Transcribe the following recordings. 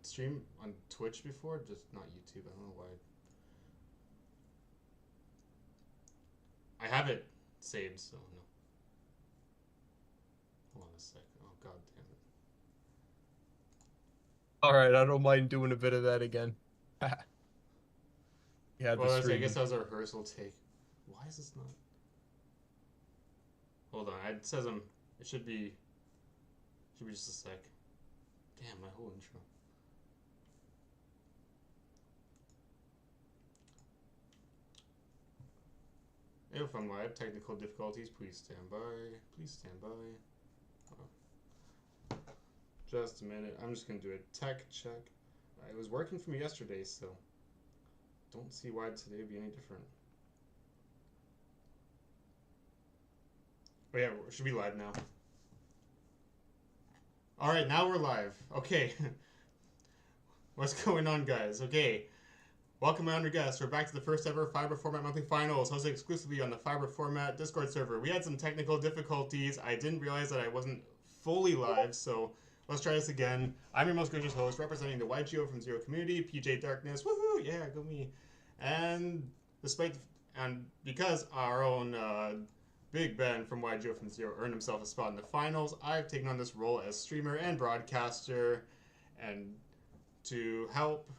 stream on Twitch before, just not YouTube. I don't know why. I have it saved, so no. Hold on a sec. Oh, god damn it. Alright, I don't mind doing a bit of that again. Yeah, Well, the I guess stream. that was a rehearsal take. Why is this not? Hold on. It says it should be just a sec. Damn, my whole intro. If I'm live, technical difficulties, please stand by. Please stand by. Oh. Just a minute. I'm just going to do a tech check. It was working for me yesterday, so don't see why today would be any different. But yeah, should be live now. Alright, now we're live. Okay. What's going on, guys? Okay. Welcome, my honored guests. We're back to the first ever Fiber Format Monthly Finals, hosted exclusively on the Fiber Format Discord server. We had some technical difficulties. I didn't realize that I wasn't fully live, so let's try this again. I'm your most gracious host, representing the YGO from Zero community, PJ Darkness. Woohoo! Yeah, go me. And because our own Big Ben from YGO from Zero earned himself a spot in the finals, I've taken on this role as streamer and broadcaster, and to help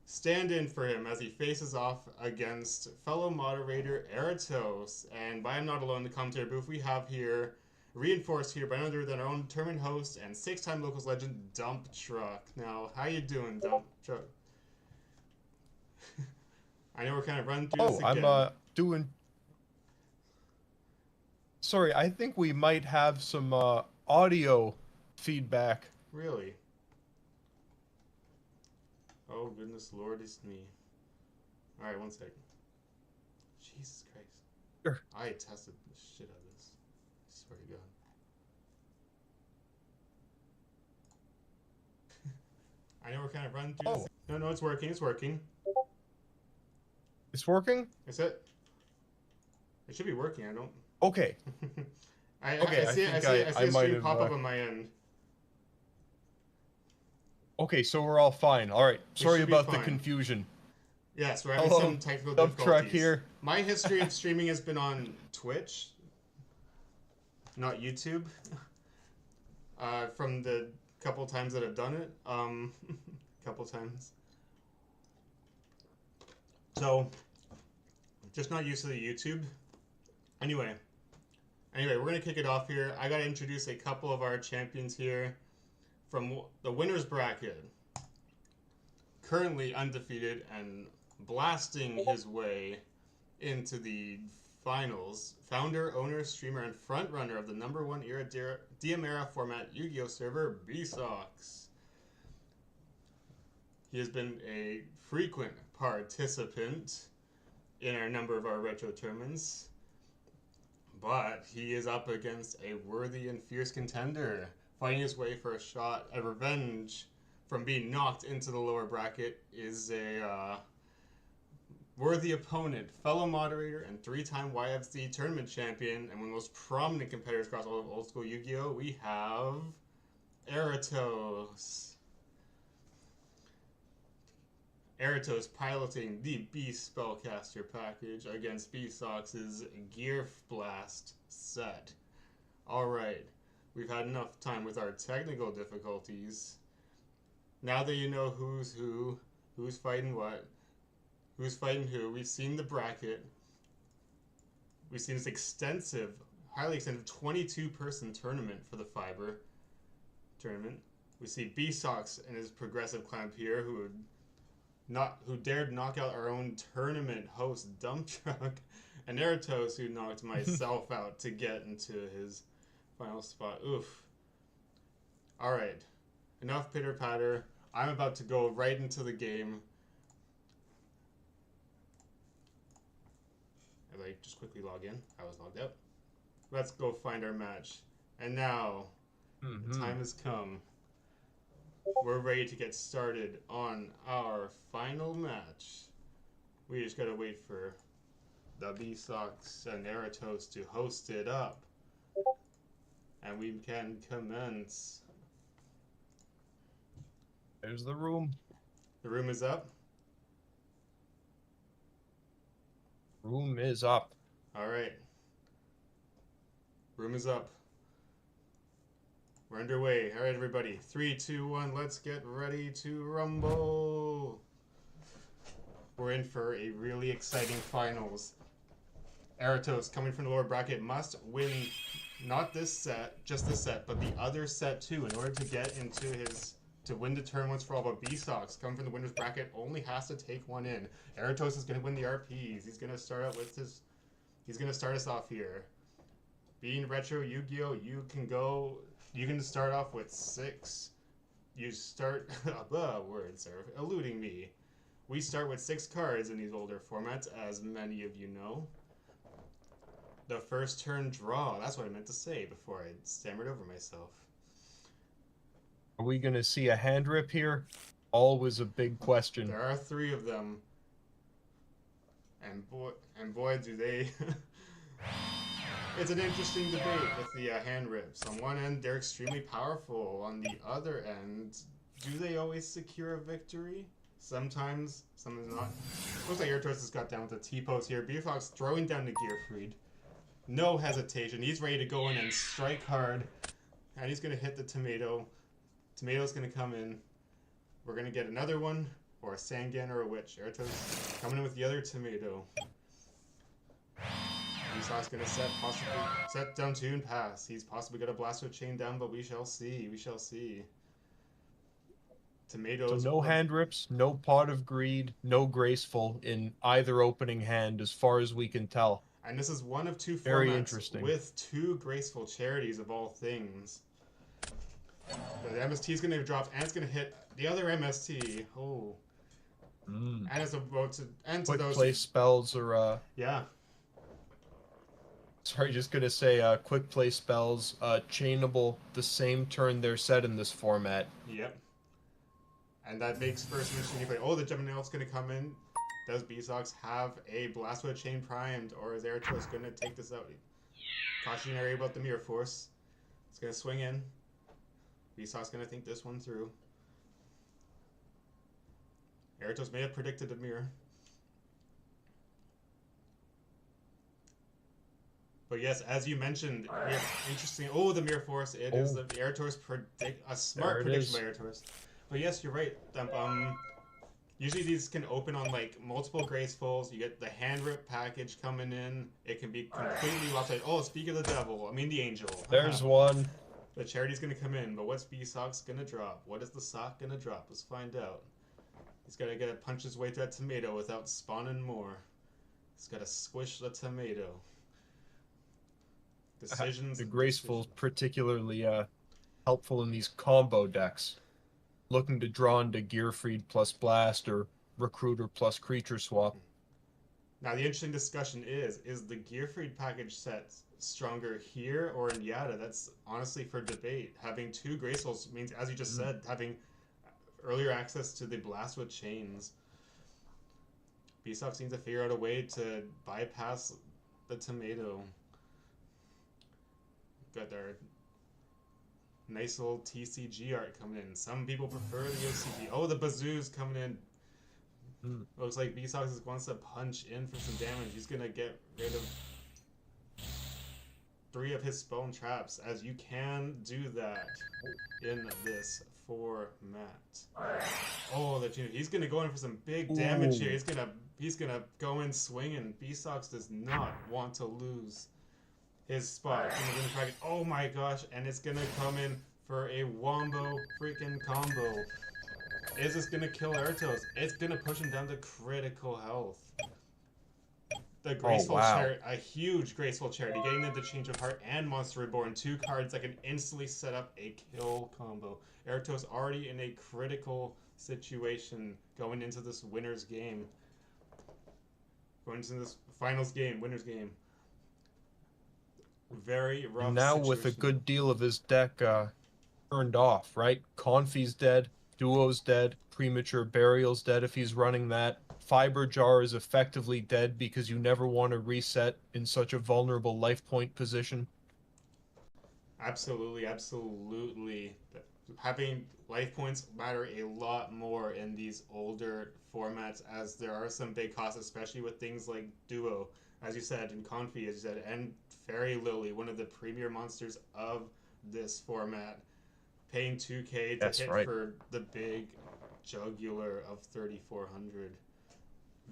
stand in for him as he faces off against fellow moderator Aretos. And by I'm not alone in the commentary booth, we have here, reinforced here by none other than our own tournament host and 6-time locals legend, Dump Truck. Now, how you doing, Dump Truck? I know we're kind of running through this again. I'm doing... Sorry, I think we might have some audio feedback. Really? Oh, goodness Lord, it's me. Alright, one second. Jesus Christ. Sure. I tested the shit out of this. I swear to God. I know we're kind of running through this. No, it's working, it's working. It's working? Is it? It should be working, I don't... Okay. I Okay, see a I might stream have, pop up on my end. Okay, so we're all fine. Alright, sorry about the fine. confusion. Yes, we're having Hello, some technical Dump difficulties. Truck here. My history of streaming has been on Twitch, not YouTube. From the couple times that I've done it, couple times. So, just not used to the YouTube. Anyway, we're gonna kick it off here. I gotta introduce a couple of our champions here from the winners bracket. Currently undefeated and blasting his way into the finals. Founder, owner, streamer, and frontrunner of the #1 era DM era format Yu-Gi-Oh server, bsocks. He has been a frequent participant in a number of our retro tournaments, but he is up against a worthy and fierce contender, fighting his way for a shot at revenge from being knocked into the lower bracket. Is a worthy opponent, fellow moderator, and 3-time YFZ Tournament Champion, and one of the most prominent competitors across all of old school Yu-Gi-Oh! We have Aretos. Aretos piloting the Beast Spellcaster package against bsocks' Gear Blast set. Alright, we've had enough time with our technical difficulties. Now that you know who's who, who's fighting what, who's fighting who, we've seen the bracket. We've seen this extensive, highly extensive 22-person tournament for the Fiber tournament. We see bsocks and his progressive clamp here, who dared knock out our own tournament host, Dump Truck, and Aretos, who knocked myself out to get into his final spot. Oof. Alright. Enough pitter-patter. I'm about to go right into the game. Just quickly log in. I was logged out. Let's go find our match. And now, the time has come. We're ready to get started on our final match. We just gotta wait for the bsocks and Aretos to host it up. And we can commence. There's the room. The room is up. Room is up. All right. Room is up. We're underway. All right, everybody. 3, 2, 1. Let's get ready to rumble. We're in for a really exciting finals. Aretos, coming from the lower bracket, must win not this set, just this set, but the other set too, in order to get into his, to win the turn once for all. But bsocks, coming from the winner's bracket, only has to take one in. Aretos is going to win the RPs. He's going to start out with his, he's going to start us off here. Being retro Yu-Gi-Oh, you can start off with 6. You start, words are eluding me. We start with 6 cards in these older formats, as many of you know. The first turn draw, that's what I meant to say before I stammered over myself. Are we going to see a hand rip here? Always a big question. There are 3 of them. And boy do they... It's an interesting debate with the hand rips. On one end, they're extremely powerful. On the other end, do they always secure a victory? Sometimes not. Looks like Aretos has got down with the T-pose here. bsocks throwing down the Gearfried. No hesitation. He's ready to go in and strike hard. And he's going to hit the tomato. Tomato's going to come in. We're going to get another one, or a Sangan or a Witch. Aretos coming in with the other tomato. bsocks going to set down 2 and pass. He's possibly going to blast with chain down, but we shall see. We shall see. Tomatoes. So no hand rips, no Pot of Greed, no Graceful in either opening hand as far as we can tell. And this is one of 2 Very formats interesting. with 2 Graceful Charities of all things. The MST is going to drop, and it's going to hit the other MST. Oh. And it's about to end to Quick those. play spells or Yeah. Sorry, just gonna say quick play spells, chainable the same turn they're set in this format. Yep. And that makes first mention anyway. Oh, the Gemini Elf's going to come in. Does bsocks have a Blast with Chain primed, or is Aretos going to take this out? Cautionary about the Mirror Force. It's going to swing in. bsocks going to think this one through. Aretos may have predicted a mirror. But yes, as you mentioned, we have interesting... Oh, the Mirror Force. It is the Aretos a smart prediction by Aretos. But yes, you're right. Usually these can open on like multiple Gracefuls. You get the hand rip package coming in. It can be completely lopsided. Oh, speak of the devil. I mean the angel. There's one. The charity's gonna come in, but what's bsocks gonna drop? What is the sock gonna drop? Let's find out. He's gotta get to punch his way to that tomato without spawning more. He's gotta squish the tomato. Decisions. The Graceful's particularly helpful in these combo decks. Looking to draw into Gearfried plus Blast or Recruiter plus Creature Swap. Now the interesting discussion is the Gearfried package set stronger here or in Yata? That's honestly for debate. Having 2 Gracefuls means, as you just said, having earlier access to the Blast with Chains. bsocks seems to figure out a way to bypass the tomato. Got their nice little TCG art coming in. Some people prefer the OCG. Oh, the Bazoo's coming in. Looks like bsocks wants to punch in for some damage. He's going to get rid of 3 of his spawn traps, as you can do that in this format. Oh, he's going to go in for some big damage here. He's gonna go in swinging. bsocks does not want to lose his spot. Oh my gosh, and it's gonna come in for a wombo freaking combo. Is this gonna kill Aretos? It's gonna push him down to critical health. The Graceful Charity, a huge Graceful Charity, getting into Change of Heart and Monster Reborn, 2 cards that can instantly set up a kill combo. Aretos already in a critical situation going into this winner's game. Going into this finals game, winner's game. Very rough and now situation. with a good deal of his deck turned off, right? Confy's dead, Duo's dead, Premature Burial's dead if he's running that. Fiber Jar is effectively dead because you never want to reset in such a vulnerable life point position. Absolutely, absolutely. having life points matter a lot more in these older formats, as there are some big costs, especially with things like Duo, as you said, and Confi, as you said, and Fairy Lily, one of the premier monsters of this format, paying 2K to hit for the big jugular of 3,400.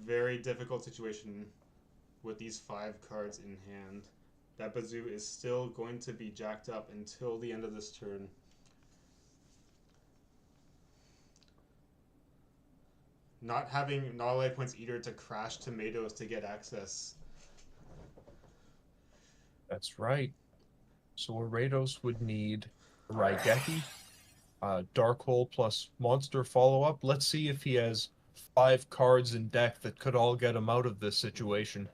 Very difficult situation with these 5 cards in hand. That Bazoo is still going to be jacked up until the end of this turn. Not having life points either to crash tomatoes to get access. That's right. So Aretos would need Raigeki, Dark Hole plus Monster follow-up. Let's see if he has 5 cards in deck that could all get him out of this situation.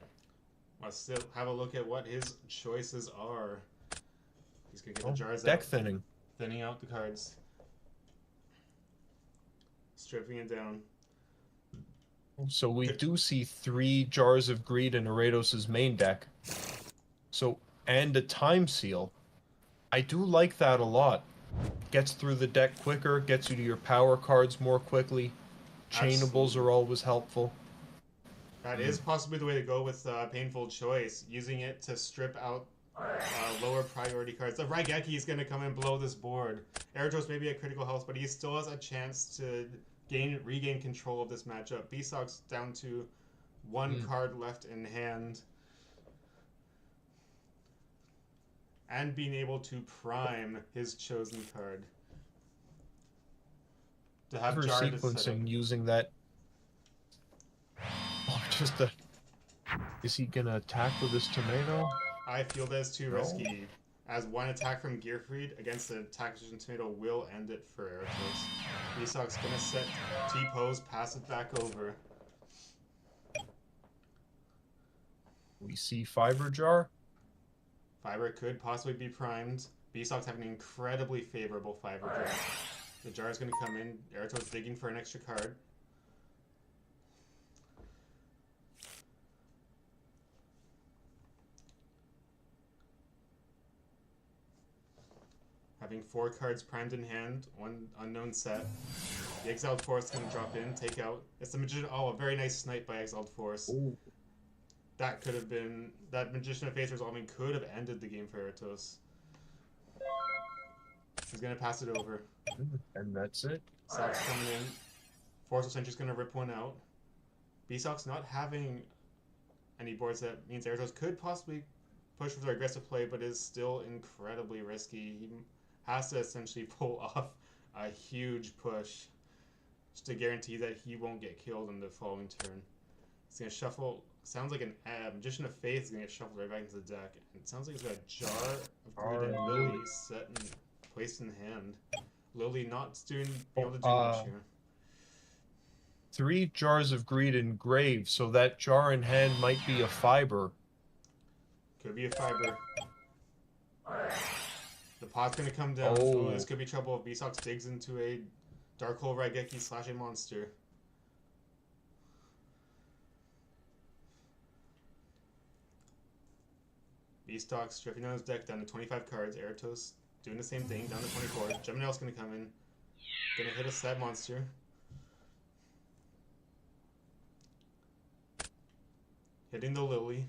Let's still have a look at what his choices are. He's going to get the jars deck out. thinning. Thinning out the cards. Stripping it down. So we do see 3 Jars of Greed in Aretos' main deck. So, and a Time Seal. I do like that a lot. Gets through the deck quicker, gets you to your power cards more quickly. Chainables are always helpful. That is possibly the way to go with Painful Choice, using it to strip out lower priority cards. The Raigeki is going to come and blow this board. Aretos may be at critical health, but he still has a chance to regain control of this matchup. bsocks down to 1 card left in hand. And being able to prime his chosen card. To have Jar sequencing using that. Oh, just a. Is he gonna attack with his tomato? I feel that's too risky, as 1 attack from Gearfried against the attack position tomato will end it for Aretos. bsocks gonna set T-pose, pass it back over. We see Fiber Jar. Fiber could possibly be primed. bsocks have an incredibly favorable Fiber Jar. The jar is going to come in. Aretos digging for an extra card. Having 4 cards primed in hand, 1 unknown set. The Exiled Force is going to drop in, take out. It's the Magician. Oh, a very nice snipe by Exiled Force. Ooh. That could have been. That Magician of Faith resolving could have ended the game for Aretos. He's going to pass it over. And that's it. Socks coming in. Force Sentry's going to rip one out. bsocks not having any boards, that means Aretos could possibly push with their aggressive play, but is still incredibly risky. He has to essentially pull off a huge push just to guarantee that he won't get killed in the following turn. He's going to shuffle. Sounds like a Magician of Faith is going to get shuffled right back into the deck. And it sounds like he's got a Jar of Greed and Lily set and placed in hand. Lily not able to do much here. 3 Jars of Greed engraved, so that jar in hand might be a Fiber. Could be a Fiber. The pot's going to come down. Oh, this could be trouble if bsocks digs into a Dark Hole Raigeki / a monster. bsocks stripping down his deck down to 25 cards. Aretos doing the same thing, down to 24. Geminel's going to come in. Going to hit a set monster. Hitting the Lily.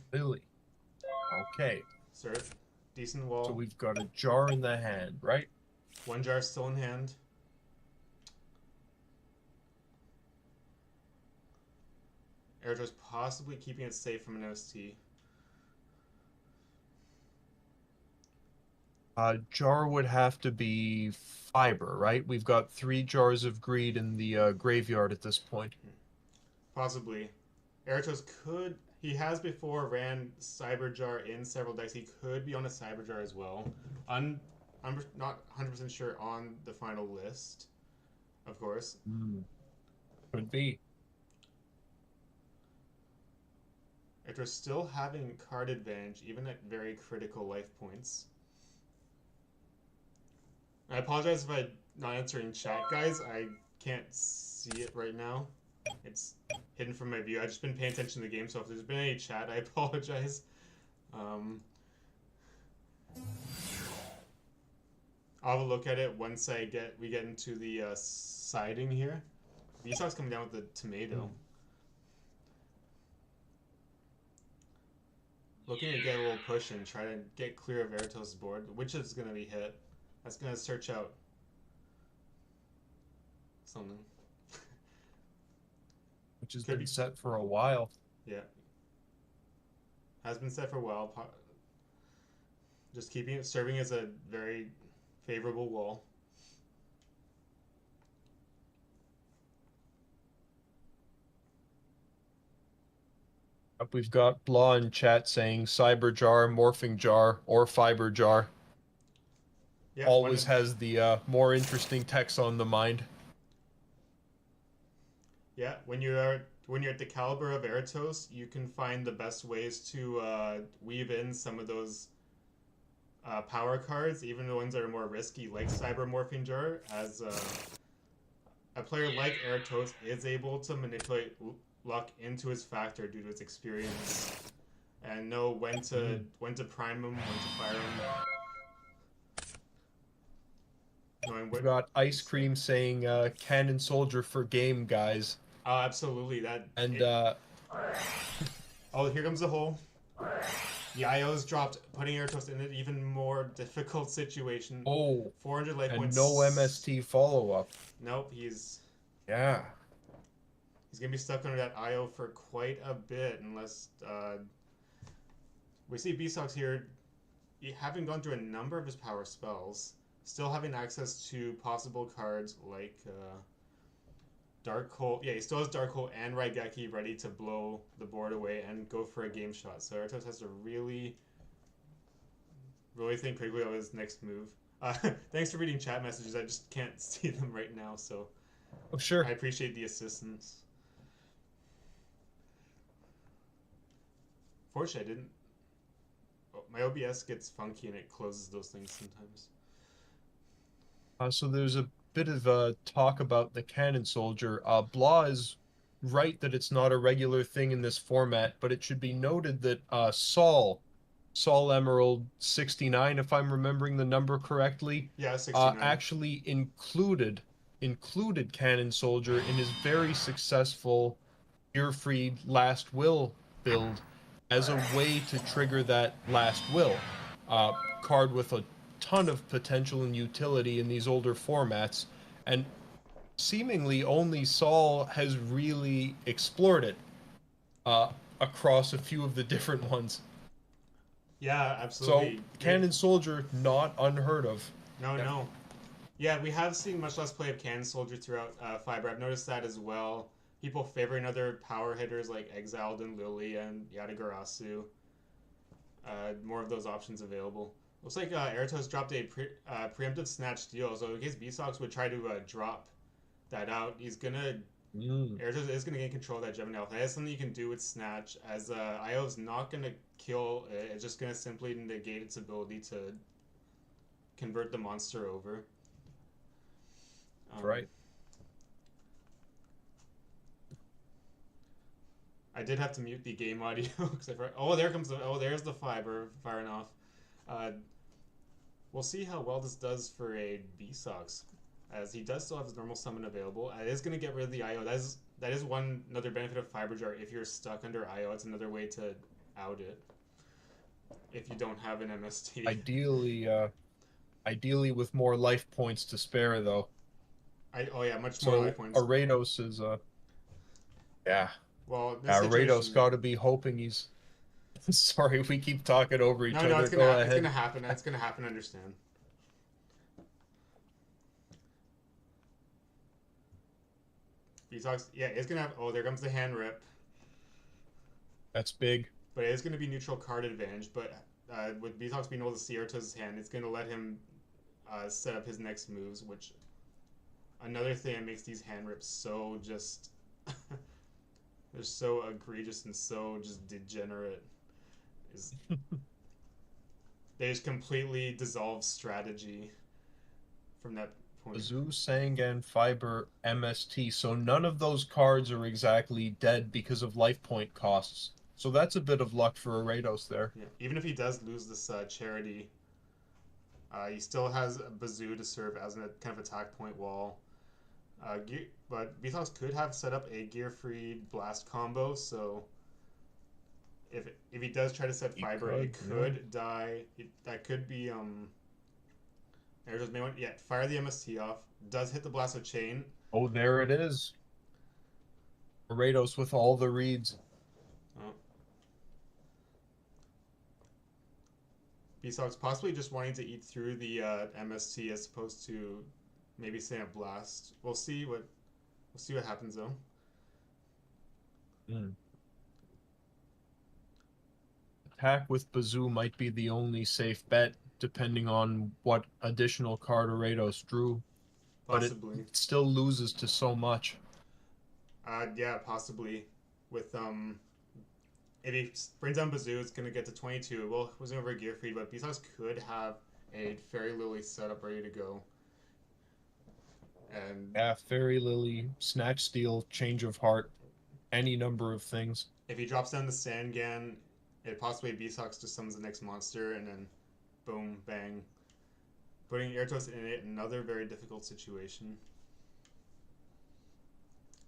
Okay. Sir, decent wall. So we've got a jar in the hand, right? 1 jar still in hand. Aretos possibly keeping it safe from an OST. Jar would have to be Fiber, right? We've got 3 Jars of Greed in the graveyard at this point. Possibly. Aretos could... He has before ran Cyber Jar in several decks. He could be on a Cyber Jar as well. I'm not 100% sure on the final list, of course. Could be. Aretos still having card advantage, even at very critical life points. I apologize if I'm not answering chat, guys. I can't see it right now. It's hidden from my view. I've just been paying attention to the game, so if there's been any chat, I apologize. I'll have a look at it once we get into the siding here. bsocks coming down with the tomato. Looking to get a little push and try to get clear of Aretos' board, which is going to be hit. That's going to search out something. Which has been set for a while. Yeah. Has been set for a while. Just keeping it, serving as a very favorable wall. We've got Blah in chat saying Cyber Jar, Morphing Jar, or Fiber Jar. Yeah, always has the more interesting text on the mind. Yeah, when you're at the caliber of Aretos, you can find the best ways to weave in some of those power cards, even the ones that are more risky, like Cyber Morphing Jar, as a player like Aretos is able to manipulate luck into his factor due to his experience and know when to prime him, when to fire him. We've got Ice Cream saying Cannon Soldier for game, guys. Oh, absolutely. Oh, here comes the hole. The IO's dropped, putting Aretos in an even more difficult situation. Oh, 400 life points. And no MST follow-up. Nope, he's... Yeah. He's going to be stuck under that IO for quite a bit unless... we see bsocks here having gone through a number of his power spells, still having access to possible cards like Dark Hole. Yeah, he still has Dark Hole and Raigeki ready to blow the board away and go for a game shot. So Aretos has to really think critically of his next move. Thanks for reading chat messages. I just can't see them right now, so... Oh, sure. I appreciate the assistance. Fortunately, I didn't... Oh, my OBS gets funky and it closes those things sometimes. So there's a bit of talk about the Cannon Soldier. Blah is right that it's not a regular thing in this format, but it should be noted that Saul Emerald 69, if I'm remembering the number correctly, yeah, 69. Actually included Cannon Soldier in his very successful Earfried Last Will build as a way to trigger that Last Will card with a ton of potential and utility in these older formats, and seemingly only Saul has really explored it across a few of the different ones. Yeah, absolutely. So Cannon Soldier, not unheard of. No. Yeah, we have seen much less play of Cannon Soldier throughout Fiber. I've noticed that as well. People favoring other power hitters like Exiled and Lily and Yata-Garasu. More of those options available. Looks like Aretos dropped a preemptive snatch steal, so in case bsocks would try to drop that out, he's gonna... Aretos is gonna gain control of that Gemini Alpha. That is something you can do with snatch, as IO is not gonna kill it. It's just gonna simply negate its ability to convert the monster over. Right. I did have to mute the game audio because there's the fiber firing off. We'll see how well this does for a bsocks, as he does still have his normal summon available. It is going to get rid of the IO. That is another benefit of Fiber Jar. If you're stuck under IO, it's another way to out it. If you don't have an MST. Ideally with more life points to spare, though. Much more life points. Aretos is yeah. Well, Aretos got to be hoping he's... Sorry, we keep talking over each other. No, it's gonna happen. It's gonna happen. Understand. bsocks, yeah, it's gonna have... Oh, there comes the hand rip. That's big. But it is gonna be neutral card advantage. But with bsocks being able to see Aretos' hand, it's gonna let him set up his next moves, which... Another thing that makes these hand rips so just... they're so egregious and so just degenerate. Is they just completely dissolve strategy from that point. Zoo, Sangan, Fiber, MST. So none of those cards are exactly dead because of life point costs. So that's a bit of luck for Aretos there. Yeah. Even if he does lose this charity, He still has a Bazoo to serve as a kind of attack point wall. But bsocks could have set up a gear-free blast combo, so if he does try to set He fiber, could, it could die. That could be Aretos may want fire the MST off. Does hit the blast of chain. Oh, there it is. Aretos with all the reads. Oh. bsocks possibly just wanting to eat through the MST as opposed to maybe saying a blast. We'll see what happens though. Mm. Attack with Bazoo might be the only safe bet, depending on what additional card Aretos drew. But it Possibly. still loses to so much. Yeah, possibly. With if he brings down Bazoo, it's gonna get to 22. Well, it wasn't over gear feed, but bsocks could have a Fairy Lily setup ready to go. And Yeah, Fairy Lily, Snatch Steal, Change of Heart, any number of things. if he drops down the Sangan, it possibly bsocks just summons the next monster, and then boom, bang, putting Aretos in another very difficult situation.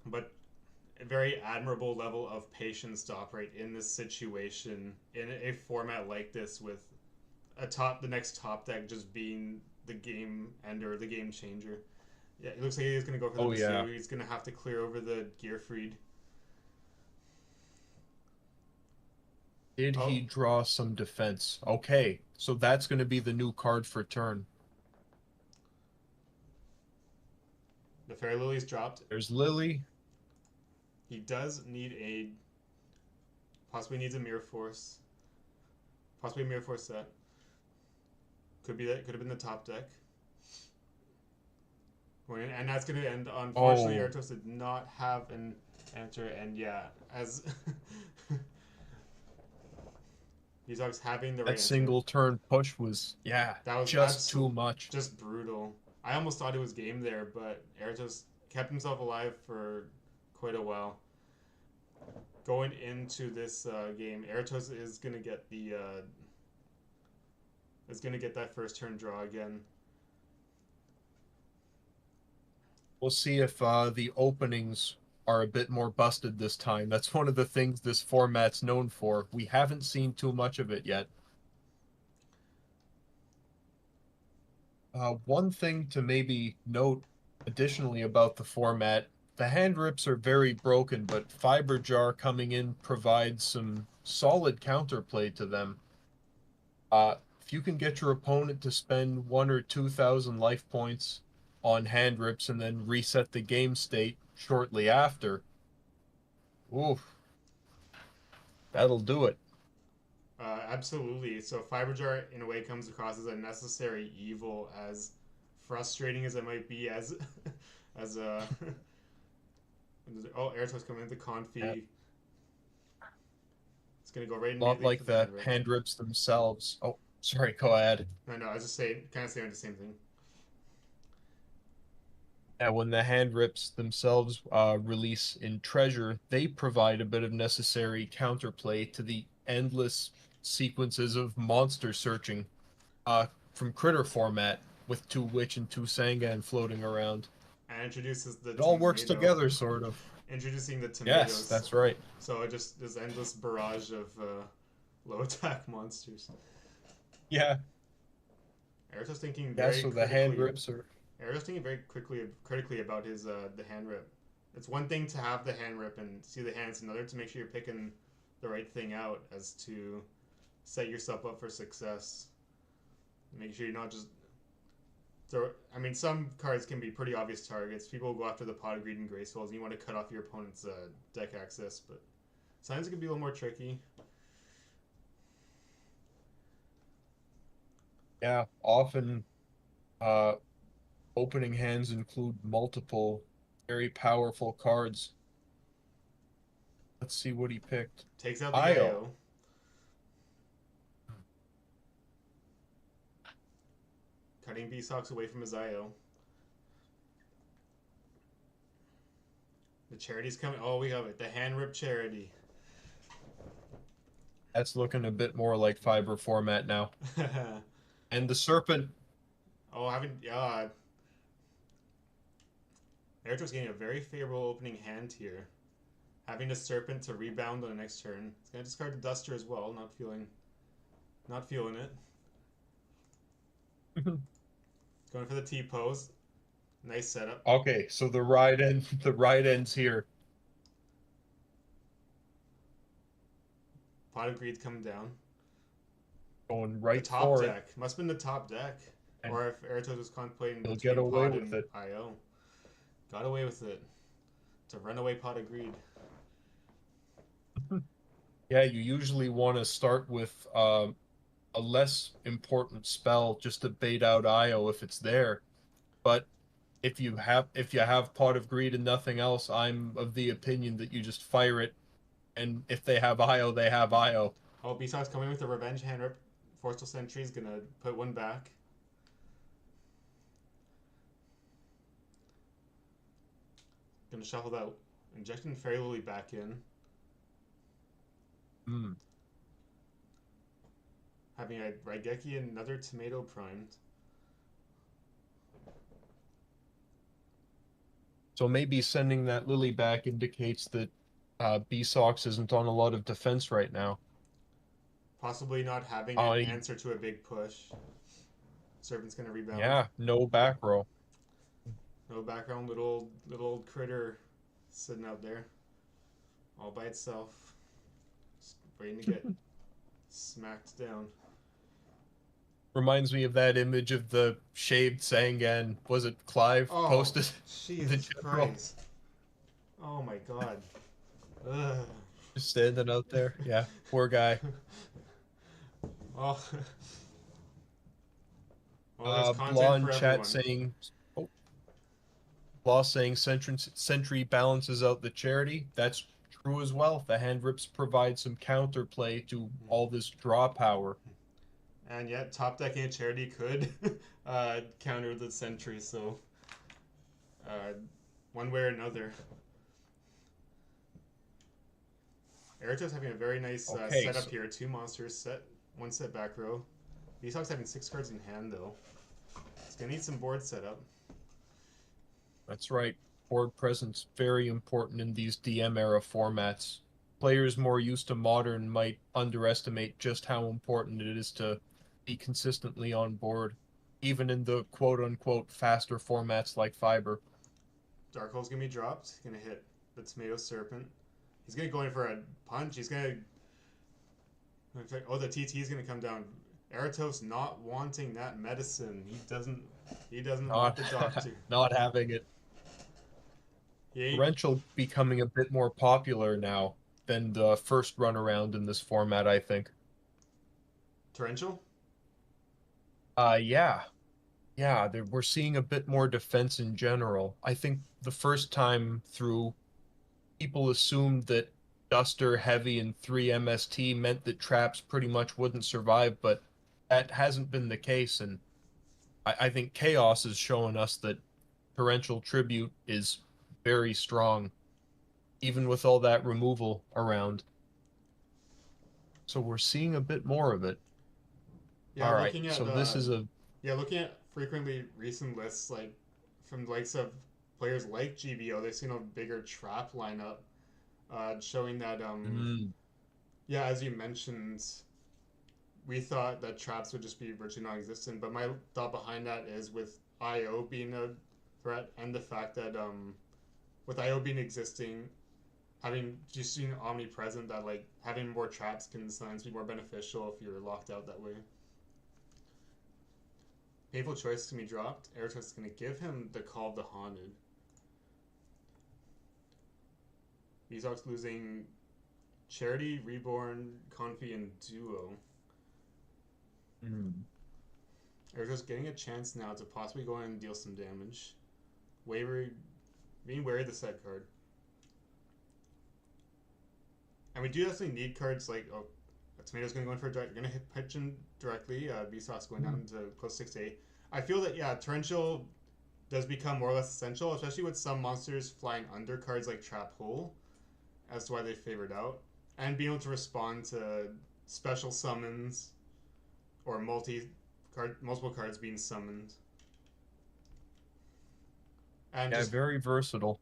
But a very admirable level of patience to operate in this situation in a format like this, with the next top deck just being the game ender, the game changer. Yeah, it looks like he's gonna go for the Bazoo. Yeah. He's gonna have to clear over the Gearfried. Did he draw some defense? Okay, so that's going to be the new card for turn. The Fairy Lily's dropped. There's Lily. He does need possibly needs a Mirror Force. Possibly a Mirror Force set. Could have been the top deck. And that's going to end. Unfortunately, Aretos did not have an answer, and yeah, as bsocks having the right answer. Single turn push was that was just too much. Just brutal. I almost thought it was game there, but Aretos kept himself alive for quite a while. Going into this game, Aretos is gonna get that first turn draw again. We'll see if the openings are a bit more busted this time. That's one of the things this format's known for. We haven't seen too much of it yet. One thing to maybe note additionally about the format, the hand rips are very broken, but Fiber Jar coming in provides some solid counterplay to them. If you can get your opponent to spend 1,000 or 2,000 life points on hand rips and then reset the game state shortly after, oof, that'll do it. Absolutely. So Fiber Jar, in a way, comes across as a necessary evil, as frustrating as it might be, as oh, Aretos coming into Confi. Yeah. It's gonna go right in. Not like the hand rips themselves. Oh, sorry. Go ahead. No, I was just kind of saying the same thing. Yeah, when the hand rips themselves release in Treasure, they provide a bit of necessary counterplay to the endless sequences of monster searching from Critter format with 2 Witch and 2 Sangan floating around. And introduces the It all works together, sort of. Introducing the tomatoes. Yes, that's right. So it just this endless barrage of low attack monsters. Yeah. Aretos thinking very so the hand rips are... Aretos thinking very critically about his the hand rip. It's one thing to have the hand rip and see the hand. It's another to make sure you're picking the right thing out as to set yourself up for success. Make sure you're not just throw. I mean, some cards can be pretty obvious targets. People will go after the Pot of Greed and Graceful, and you want to cut off your opponent's deck access, but sometimes it can be a little more tricky. Yeah, often opening hands include multiple very powerful cards. Let's see what he picked. Takes out the IO. Cutting bsocks away from his IO. The charity's coming. Oh, we have it. The hand rip charity. That's looking a bit more like Fiber format now. And the serpent Oh, Aretos getting a very favorable opening hand here. Having the Serpent to rebound on the next turn. It's gonna discard the Duster as well. Not feeling it. Going for the T pose. Nice setup. Okay, so the ride ends here. Pot of Greed coming down. Going The right top for it. deck. Must have been the top deck. And Or if Aretos was contemplating he'll between get away Pod with and it. IO. Got away with it. It's a runaway Pot of Greed. Yeah, you usually want to start with a less important spell just to bait out IO if it's there. But if you have Pot of Greed and nothing else, I'm of the opinion that you just fire it, and if they have IO, they have IO. Oh, bsocks coming with a Revenge Hand Rip. Forceful Sentry's gonna put one back. Gonna shuffle that Injecting Fairy Lily back in. Hmm. Having a Raigeki and another Tomato primed. So maybe sending that Lily back indicates that bsocks isn't on a lot of defense right now. Possibly not having an answer to a big push. Serpent's gonna rebound. Yeah, no back row. No background, little old critter sitting out there. All by itself. Just waiting to get smacked down. Reminds me of that image of the shaved Sangan. Was it Clive posted? Jesus Christ. Oh my god. Ugh. Just standing out there. Yeah, poor guy. Oh. Well, Blonde chat saying, Law saying Sentry balances out the charity. That's true as well. The hand rips provide some counterplay to all this draw power. And yet, top decking a charity could counter the Sentry, so one way or another. Aretos having a very nice setup here. 2 monsters set, 1 set back row. bsocks having 6 cards in hand though. It's gonna need some board setup. That's right. Board presence very important in these DM era formats. Players more used to modern might underestimate just how important it is to be consistently on board, even in the quote-unquote faster formats like Fiber. Dark Hole's gonna be dropped. Gonna hit the Tomato Serpent. He's gonna go in for a punch. He's gonna... Oh, the TT's gonna come down. Aretos not wanting that medicine. He doesn't want the doctor. Not having it. Torrential becoming a bit more popular now than the first run around in this format, I think. Torrential? Yeah. Yeah, we're seeing a bit more defense in general. I think the first time through, people assumed that Duster, Heavy, and 3 MST meant that traps pretty much wouldn't survive, but that hasn't been the case, and I think Chaos is showing us that Torrential Tribute is very strong, even with all that removal around. So we're seeing a bit more of it. Yeah, all right, so this is a... Yeah, looking at frequently recent lists, like, from the likes of players like GBO, they've seen a bigger trap lineup, showing that, yeah, as you mentioned, we thought that traps would just be virtually non-existent, but my thought behind that is with IO being a threat, and the fact that, with IO being existing, having just seen omnipresent, that, like, having more traps can sometimes be more beneficial if you're locked out that way. Painful Choice to be dropped. Aretos is going to give him the Call of the Haunted. bsocks losing Charity, Reborn, Confi, and Duo. Aretos getting a chance now to possibly go in and deal some damage. Being wary of the set card. And we do definitely need cards like, oh, Tomato's going to go in for a direct. You're going to hit pitch him directly. bsocks going down to close 6 to 8. I feel that, yeah, Torrential does become more or less essential, especially with some monsters flying under cards like Trap Hole, as to why they favored out. And being able to respond to special summons or multiple cards being summoned. And Yeah, just very versatile.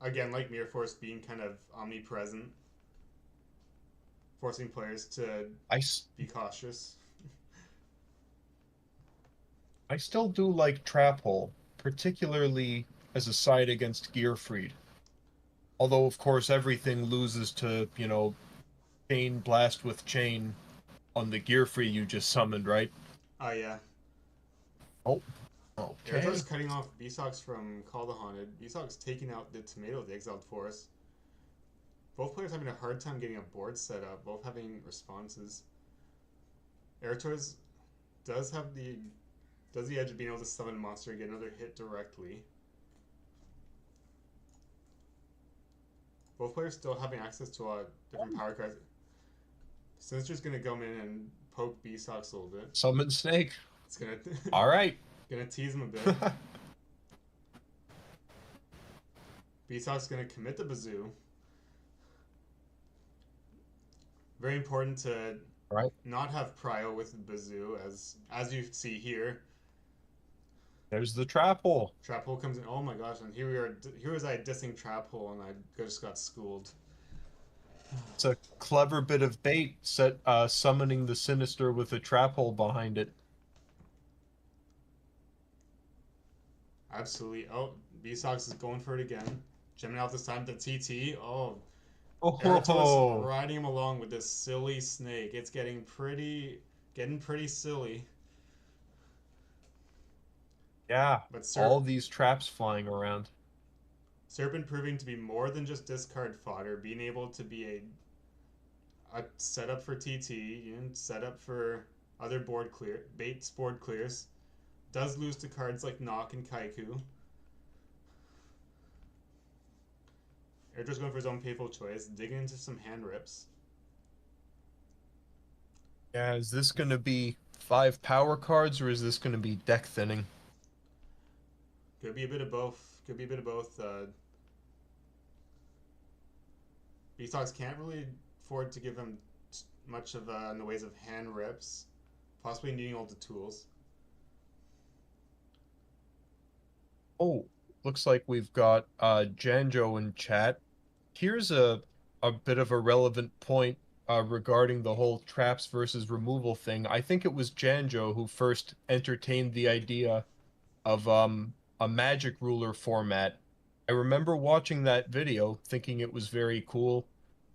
again, like Mirror Force being kind of omnipresent, forcing players to I, s- be cautious. I still do like Trap Hole, particularly as a side against Gearfried. Although, of course, everything loses to, Chain Blast with Chain on the Gearfried you just summoned, right? Oh yeah. Oh, Aretos okay. cutting off bsocks from Call the Haunted. Bsocks taking out the Tomato of the Exiled Force. Both players having a hard time getting a board set up, both having responses. Aretos does have the edge of being able to summon a monster and get another hit directly. Both players still having access to different power cards. Sinister's gonna come in and poke bsocks a little bit. Summon Snake. It's gonna All right. gonna tease him a bit. bsocks gonna commit the Bazoo. Very important to All right. not have prio with the Bazoo, as you see here. There's the Trap Hole. Trap hole comes in. Oh my gosh! And here we are. Here was I dissing trap hole, and I just got schooled. It's a clever bit of bait, summoning the Sinister with a Trap Hole behind it. Absolutely. Oh, bsocks is going for it again. Jamming out this time to TT. Oh, Oh, ho, Aretos ho. riding him along with this silly snake. It's getting pretty silly. Yeah, But all these traps flying around. Serpent proving to be more than just discard fodder, being able to be a setup for TT and setup for other baits board clears. Does lose to cards like Knock and Kaiku. Airdra's going for his own painful choice, digging into some hand rips. Yeah, is this going to be 5 power cards or is this going to be deck thinning? Could be a bit of both. Could be a bit of both. bsocks can't really afford to give him much of in the ways of hand rips. Possibly needing all the tools. Oh, looks like we've got Janjo in chat. Here's a bit of a relevant point regarding the whole traps versus removal thing. I think it was Janjo who first entertained the idea of a magic ruler format. I remember watching that video, thinking it was very cool,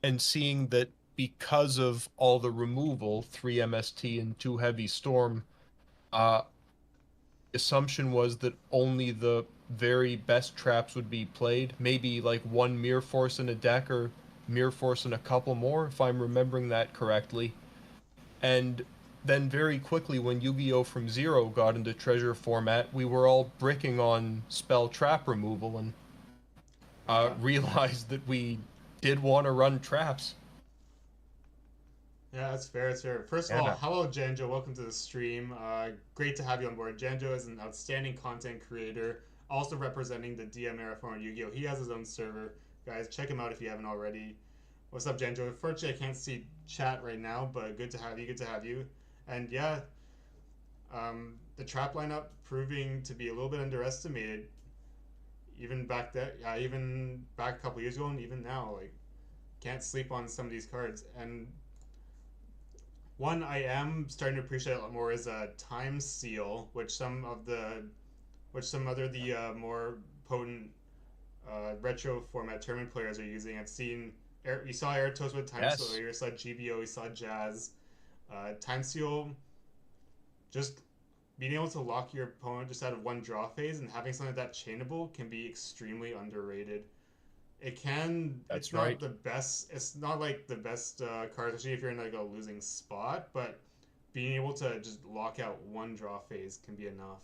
and seeing that because of all the removal, 3 MST and 2 Heavy Storm, uh, assumption was that only the very best traps would be played. Maybe like 1 Mirror Force in a deck or Mirror Force and a couple more, if I'm remembering that correctly. And then very quickly, when Yu-Gi-Oh! From Zero got into treasure format, we were all bricking on spell trap removal and Uh, realized that we did want to run traps. yeah, that's fair. That's fair. First of all, Yeah. hello Janjo. Welcome to the stream. Great to have you on board. Janjo is an outstanding content creator, also representing the DM era format Yu-Gi-Oh! He has his own server. Guys, check him out if you haven't already. What's up, Janjo? Unfortunately, I can't see chat right now, but good to have you. Good to have you. And yeah, the trap lineup proving to be a little bit underestimated. Even back then, yeah, even back a couple years ago, and even now, like, can't sleep on some of these cards. And one I am starting to appreciate a lot more is a Time Seal, which some other the more potent retro format tournament players are using. I've seen we saw Aretos with Time Seal Yes. earlier. We saw GBO. We saw Jazz. Time Seal, just being able to lock your opponent just out of one draw phase and having something like that chainable can be extremely underrated. It can. That's It's not right. the best. It's not like the best card, especially if you're in like a losing spot. But being able to just lock out one draw phase can be enough.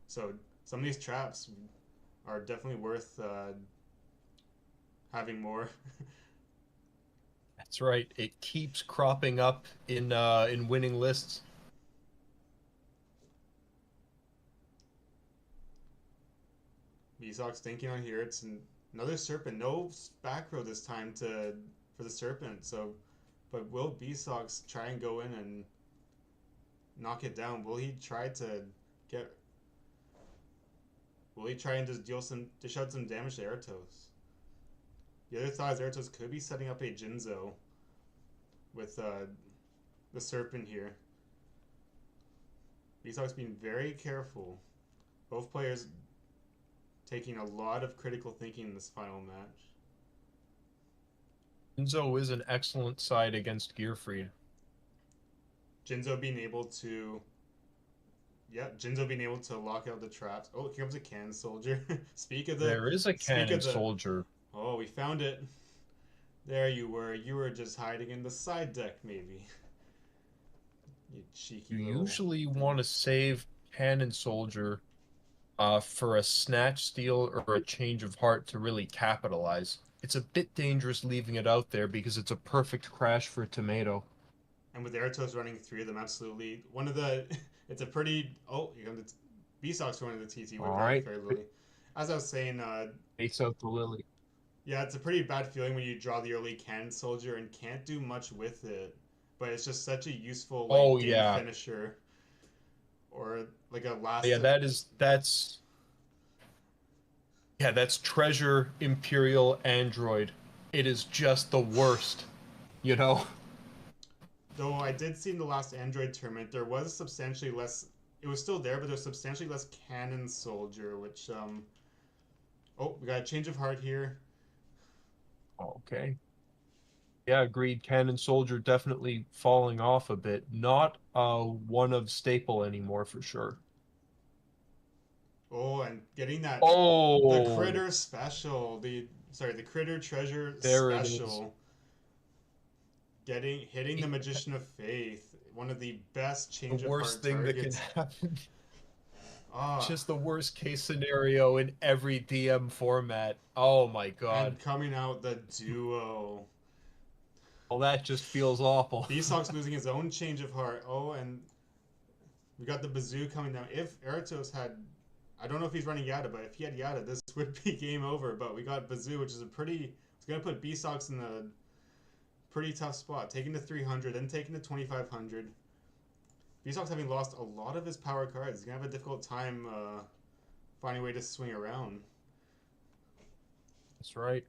So some of these traps are definitely worth having more. That's right. It keeps cropping up in winning lists. bsocks thinking on here. It's another serpent. No back row this time to for the serpent. So, but will bsocks try and go in and knock it down? Will he try to get? Will he try and just dish out some damage to Aretos? The other thought is Aretos could be setting up a Jinzo with the Serpent here. bsocks being very careful. Both players taking a lot of critical thinking in this final match. Jinzo is an excellent side against Gearfried. Jinzo being able to lock out the traps. Oh, here comes a cannon soldier. There is a cannon soldier. Oh, we found it. There you were. You were just hiding in the side deck, maybe. You cheeky You little... usually want to save cannon soldier for a snatch steal or a change of heart to really capitalize. It's a bit dangerous leaving it out there because it's a perfect crash for Tomato. And with Aretos running 3 of them, absolutely. One of the... It's a pretty... Oh, here comes the... bsocks running the TT. All right. Fairly. As I was saying... Face out the Lily. Yeah, it's a pretty bad feeling when you draw the early cannon soldier and can't do much with it. But it's just such a useful game finisher. Or like a last... Yeah, that's Treasure Imperial Android. It is just the worst, you know? Though I did see in the last Android tournament, there was substantially less... It was still there, but there's substantially less cannon soldier, which... Oh, we got a change of heart here. Okay. Yeah, agreed. Cannon soldier definitely falling off a bit. Not one of staple anymore for sure. Oh, and getting that... Oh! The critter special. The critter treasure there special. Hitting the Magician of Faith. One of the best change of heart targets. The worst thing that can happen. Just the worst case scenario in every DM format. Oh my god. And coming out the duo. Well, that just feels awful. bsocks losing his own change of heart. Oh, and we got the Bazoo coming down. If Aretos had... I don't know if he's running Yata, but if he had Yata, this would be game over. But we got Bazoo, which is a pretty... It's going to put bsocks in a pretty tough spot. Taking to 300, then taking to 2,500. bsocks having lost a lot of his power cards. He's going to have a difficult time finding a way to swing around. That's right.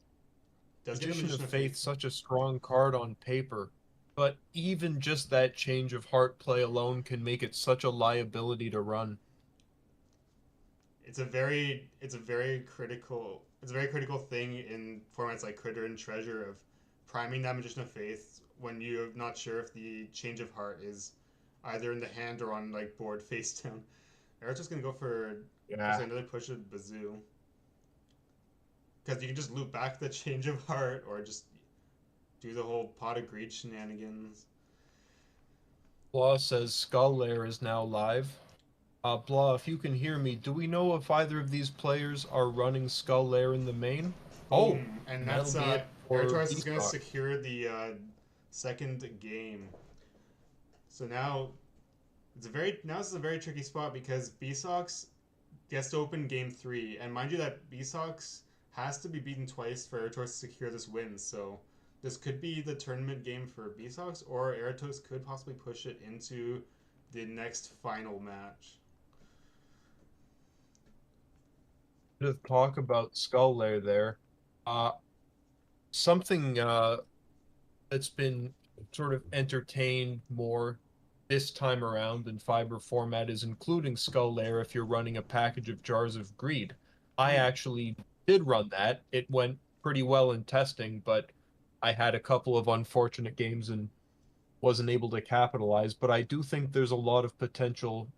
Magician of Faith, such a strong card on paper. But even just that change of heart play alone can make it such a liability to run. It's a very critical thing in formats like Critter and Treasure of priming that Magician of Faith when you're not sure if the change of heart is either in the hand or on like board face down. Eric's just gonna go for another push of Bazoo. Because you can just loop back the change of heart or just do the whole pot of greed shenanigans. Blah says Skull Lair is now live. Blah, if you can hear me, do we know if either of these players are running Skull Lair in the main? Oh, and that's Aretos is going to secure the second game. So now this is a very tricky spot because bsocks gets to open game 3, and mind you that bsocks has to be beaten twice for Aretos to secure this win. So this could be the tournament game for bsocks, or Aretos could possibly push it into the next final match. To talk about Skull Lair there, something that's been sort of entertained more this time around in fiber format is including Skull Lair if you're running a package of Jars of Greed. I actually did run that. It went pretty well in testing, but I had a couple of unfortunate games and wasn't able to capitalize. But I do think there's a lot of potential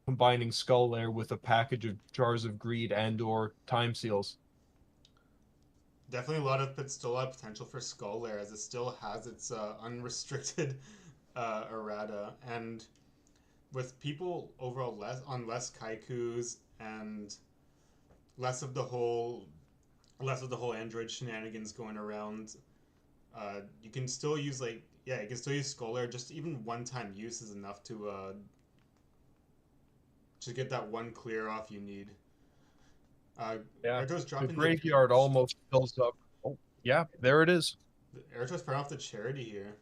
combining Skull Lair with a package of Jars of Greed and or Time Seals. Definitely still a lot of potential for Skull Lair as it still has its unrestricted errata, and with people overall less kaikus and less of the whole Android shenanigans going around, you can still use Skull Lair. Just even one-time use is enough to get that one clear off you need. The graveyard almost fills up. Oh, yeah, there it is. Aretos firing off the Charity here.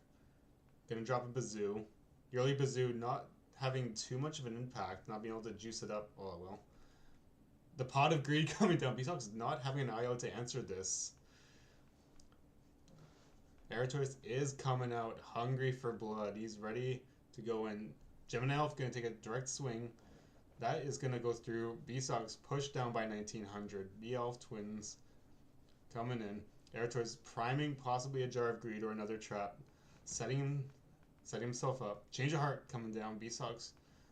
Gonna drop a Bazoo. Early Bazoo not having too much of an impact, not being able to juice it up. Oh well. The Pot of Greed coming down. bsocks is not having an eye out to answer this. Aretos is coming out hungry for blood. He's ready to go in. Gemini Elf going to take a direct swing. That is going to go through. bsocks pushed down by 1900. B-Elf Twins coming in. Aretos priming possibly a Jar of Greed or another trap. Setting himself up. Change of Heart coming down. bsocks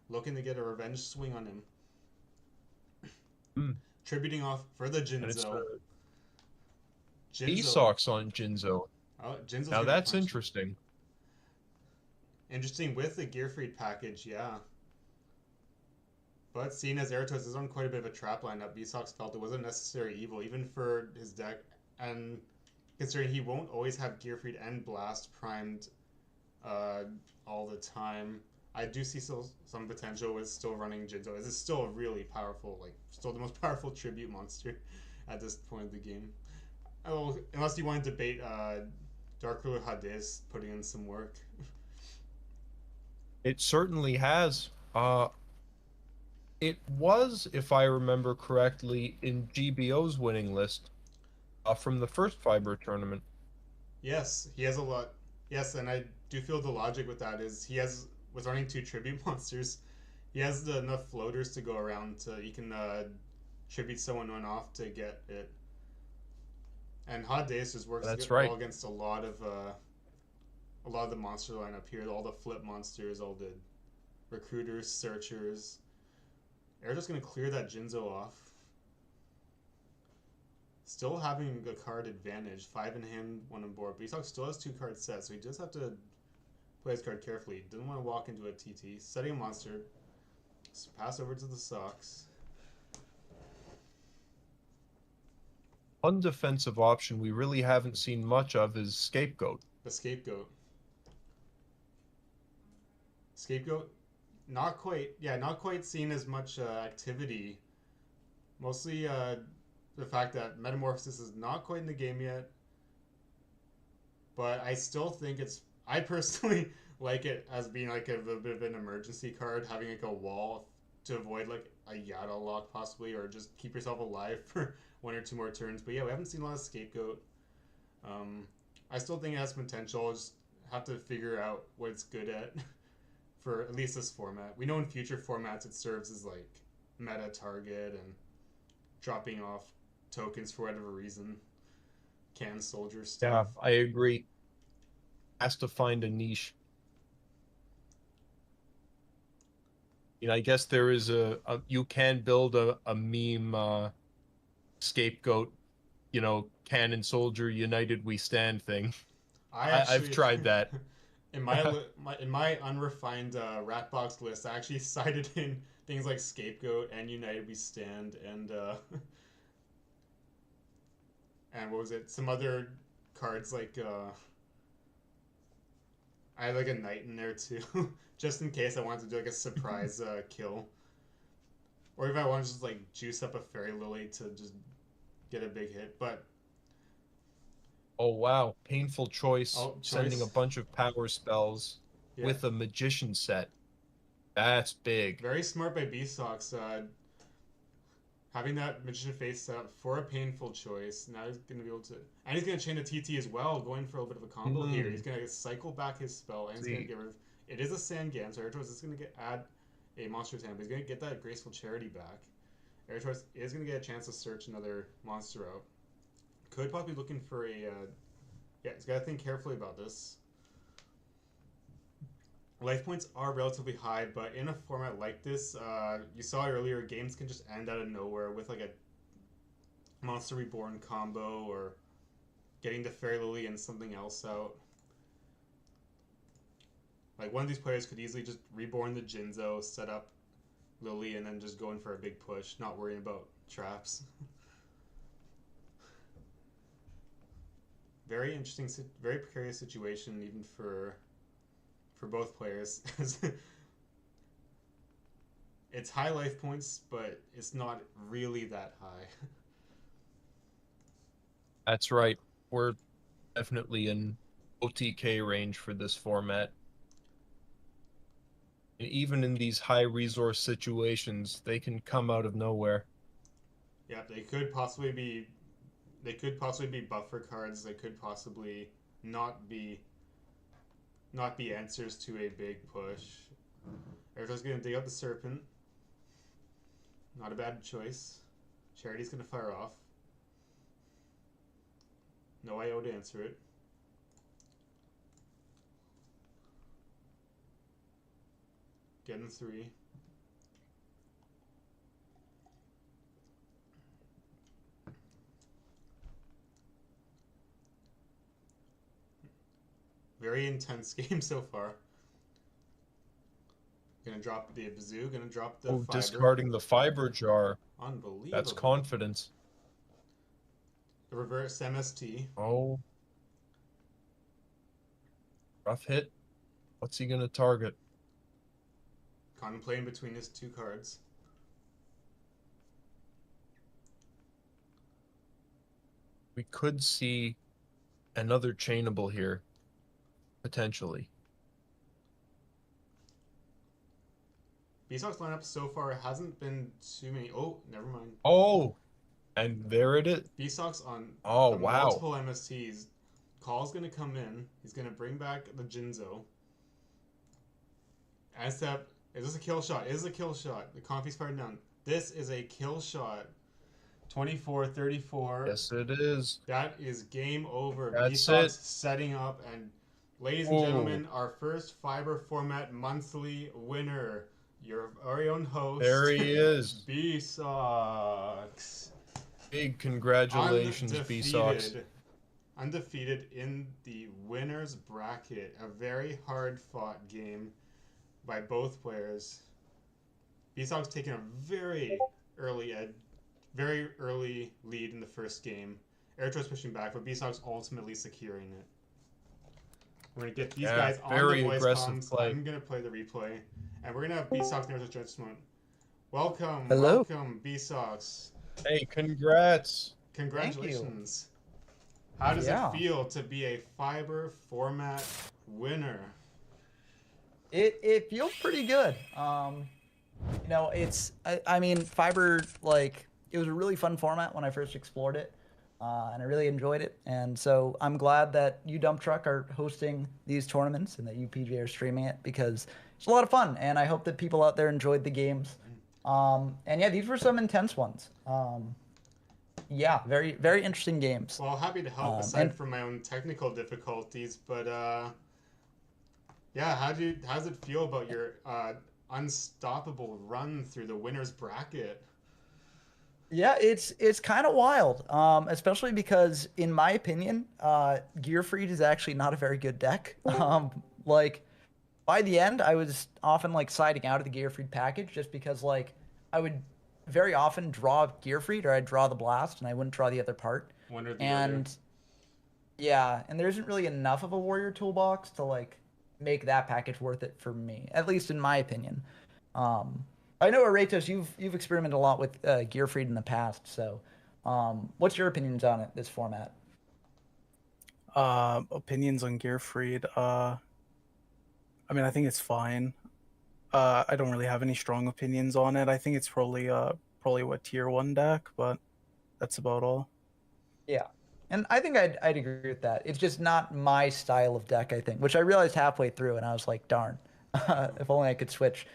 looking to get a revenge swing on him. Tributing off for the Jinzo. bsocks on Jinzo. Oh, Jinzo's now that's interesting. Interesting with the Gearfried package, yeah. But seeing as Aretos is on quite a bit of a trap lineup, bsocks felt it wasn't necessary evil, even for his deck. And considering he won't always have Gearfried and Blast primed all the time, I do see still some potential with still running Jinzo. This is still a really powerful, like, still the most powerful tribute monster at this point of the game. Oh, unless you want to debate Dark Ruler Hades putting in some work. It certainly has. It was, if I remember correctly, in GBO's winning list from the first Fiber tournament. Yes, he has a lot. Yes, and I do feel the logic with that is he was running 2 tribute monsters. He has enough floaters to go around to he can tribute someone off to get it. And Hades just works well against a lot of the monster lineup here. All the flip monsters, all the recruiters, searchers. Aretos gonna clear that Jinzo off. Still having a card advantage. 5 in hand, 1 on board. bsocks still has 2 cards set, so he does have to play his card carefully. Doesn't want to walk into a TT. Setting a monster. So pass over to the socks. One defensive option we really haven't seen much of is Scapegoat. The Scapegoat. Scapegoat, not quite seen as much activity. Mostly the fact that Metamorphosis is not quite in the game yet. But I still think I personally like it as being like a little bit of an emergency card, having like a wall to avoid like a Yata lock possibly, or just keep yourself alive for 1 or 2 more turns. But yeah, we haven't seen a lot of Scapegoat. I still think it has potential. Just have to figure out what it's good at for at least this format. We know in future formats it serves as like meta target and dropping off tokens for whatever reason. Can soldier stuff. Yeah, I agree. Has to find a niche. You know, I guess there is you can build a meme Scapegoat, you know, Cannon Soldier United We Stand thing. I've tried that. In my unrefined Ratbox list, I actually cited in things like Scapegoat and United We Stand and what was it? Some other cards like I had like a Knight in there too, just in case I wanted to do like a surprise kill, or if I wanted to just like juice up a Fairy Lily to just get a big hit. But oh wow, painful choice. Sending a bunch of power spells with a magician set. That's big. Very smart by bsocks. Having that magician face set up for a painful choice. Now he's going to be able to, and he's going to chain a TT as well, going for a little bit of a combo here. He's going to cycle back his spell, and he's going to get rid of. It is a Sandgam, so Aretos is going to add a monster to hand, but he's going to get that Graceful Charity back. Aretos is going to get a chance to search another monster out. Could probably be looking for a. Yeah, he's got to think carefully about this. Life points are relatively high, but in a format like this, you saw earlier, games can just end out of nowhere with like a Monster Reborn combo or getting the Fairy Lily and something else out. Like one of these players could easily just reborn the Jinzo, set up Lily, and then just go in for a big push, not worrying about traps. Very interesting, very precarious situation even for both players. It's high life points, but it's not really that high. That's right. We're definitely in OTK range for this format. And even in these high resource situations, they can come out of nowhere. Yeah, they could possibly be. They could possibly be buffer cards. They could possibly not be. Not be answers to a big push. Aretos gonna dig out the Serpent. Not a bad choice. Charity's gonna fire off. No IO to answer it. Getting 3. Very intense game so far. Gonna drop the Bazoo, gonna drop the fiber. Discarding the fiber jar. Unbelievable. That's confidence. The reverse MST. Oh. Rough hit. What's he gonna target? Contemplating between his 2 cards. We could see another chainable here. Potentially. bsocks lineup so far hasn't been too many. Oh, never mind. Oh, and there it is. bsocks on wow. multiple MSTs. Call's gonna come in. He's gonna bring back the Jinzo. Aztep, is this a kill shot? It is a kill shot. The Confi's fired down. This is a kill shot. 24-34. Yes, it is. That is game over. That's bsocks it. setting up, and ladies and gentlemen, our first Fiber Format monthly winner, your very own host. There he is. bsocks. Big congratulations, bsocks. Undefeated in the winner's bracket. A very hard-fought game by both players. bsocks taking a very early lead in the first game. Aretos pushing back, but bsocks ultimately securing it. We're going to get these guys on the voice comms. Play. I'm going to play the replay. And we're going to have bsocks and Aretos join us. Welcome. Hello. Welcome, bsocks. Hey, congrats. Congratulations. How does it feel to be a Fiber Format winner? It feels pretty good. You know, I mean, Fiber, like, it was a really fun format when I first explored it, and I really enjoyed it. And so I'm glad that you Dump Truck are hosting these tournaments and that you PJ are streaming it, because it's a lot of fun, and I hope that people out there enjoyed the games. And yeah, these were some intense ones. Yeah, very, very interesting games. Well, happy to help aside from my own technical difficulties, but yeah, how does it feel about your unstoppable run through the winner's bracket? Yeah, it's kind of wild, especially because, in my opinion, Gearfried is actually not a very good deck. Like, by the end, I was often, like, siding out of the Gearfried package just because, like, I would very often draw Gearfried, or I'd draw the Blast, and I wouldn't draw the other part. Yeah, and there isn't really enough of a Warrior toolbox to, like, make that package worth it for me, at least in my opinion. I know, Aretos, you've experimented a lot with Gearfried in the past, so what's your opinions on it, this format? Opinions on Gearfried. I mean, I think it's fine. I don't really have any strong opinions on it. I think it's probably what tier 1 deck, but that's about all. Yeah, and I think I'd agree with that. It's just not my style of deck, I think, which I realized halfway through, and I was like, darn, if only I could switch.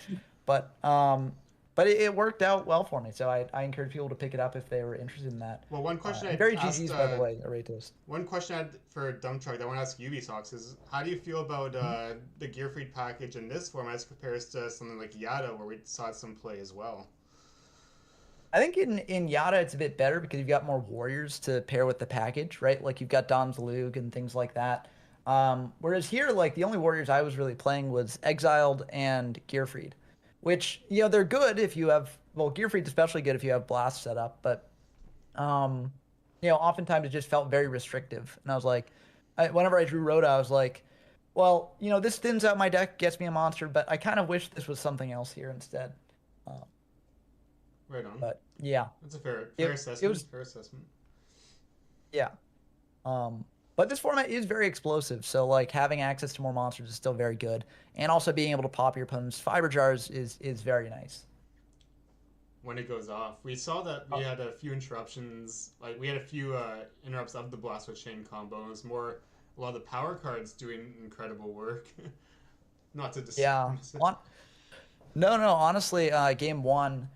But it worked out well for me, so I encourage people to pick it up if they were interested in that. Well, one question I very asked, GG's, by the way, Aretos. One question I had for Dump Truck that I want to ask you, bsocks, is how do you feel about the Gearfried package in this format as compares to something like Yata, where we saw some play as well? I think in Yata it's a bit better because you've got more warriors to pair with the package, right? Like, you've got Dom's Lug and things like that. Whereas here, like, the only warriors I was really playing was Exiled and Gearfried, which, you know, they're good if you have, well, Gearfried's especially good if you have Blast set up, but, you know, oftentimes it just felt very restrictive. And I was like, whenever I drew Rhoda, I was like, well, you know, this thins out my deck, gets me a monster, but I kind of wish this was something else here instead. Right on. But yeah, that's a fair assessment. Fair assessment. Yeah. But this format is very explosive, so, like, having access to more monsters is still very good, and also being able to pop your opponent's fiber jars is very nice. when it goes off. We saw that we had a few interruptions, like we had a few interrupts of the Blast with Chain combo. It was more a lot of the power cards doing incredible work. Not to Yeah. No, honestly, game one,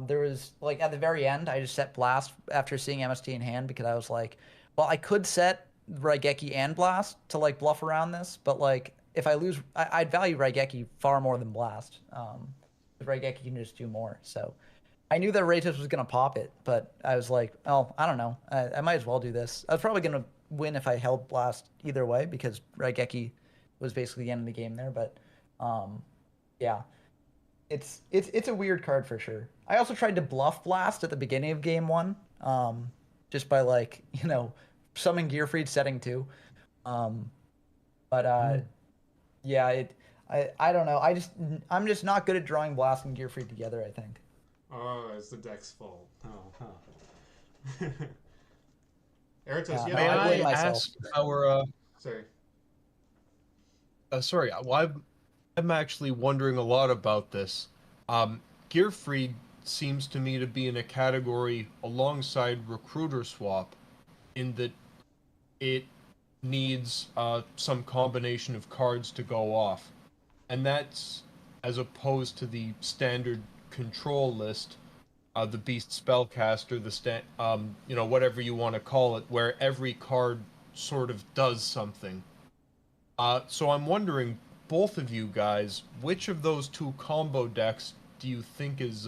there was like at the very end, I just set Blast after seeing MST in hand because I was like, well, I could set Raigeki and Blast to like bluff around this, but like if I lose, I'd value Raigeki far more than Blast. Raigeki can just do more. So I knew that Aretos was gonna pop it, but I was like, oh, I don't know, I might as well do this. I was probably gonna win if I held Blast either way because Raigeki was basically the end of the game there, but yeah. It's a weird card for sure. I also tried to bluff Blast at the beginning of game one, just by like summoning Gearfried setting 2, but yeah, I don't know. I'm just not good at drawing Blast and Gearfried together, I think. Oh, it's the deck's fault. Oh, huh. Aretos, Yeah, May I blame I myself. ask our Sorry. sorry, I'm actually wondering a lot about this. Gearfried seems to me to be in a category alongside Recruiter Swap, in that it needs some combination of cards to go off, and that's as opposed to the standard control list, the Beast Spellcaster, the whatever you want to call it, where every card sort of does something. So I'm wondering, both of you guys, which of those two combo decks do you think is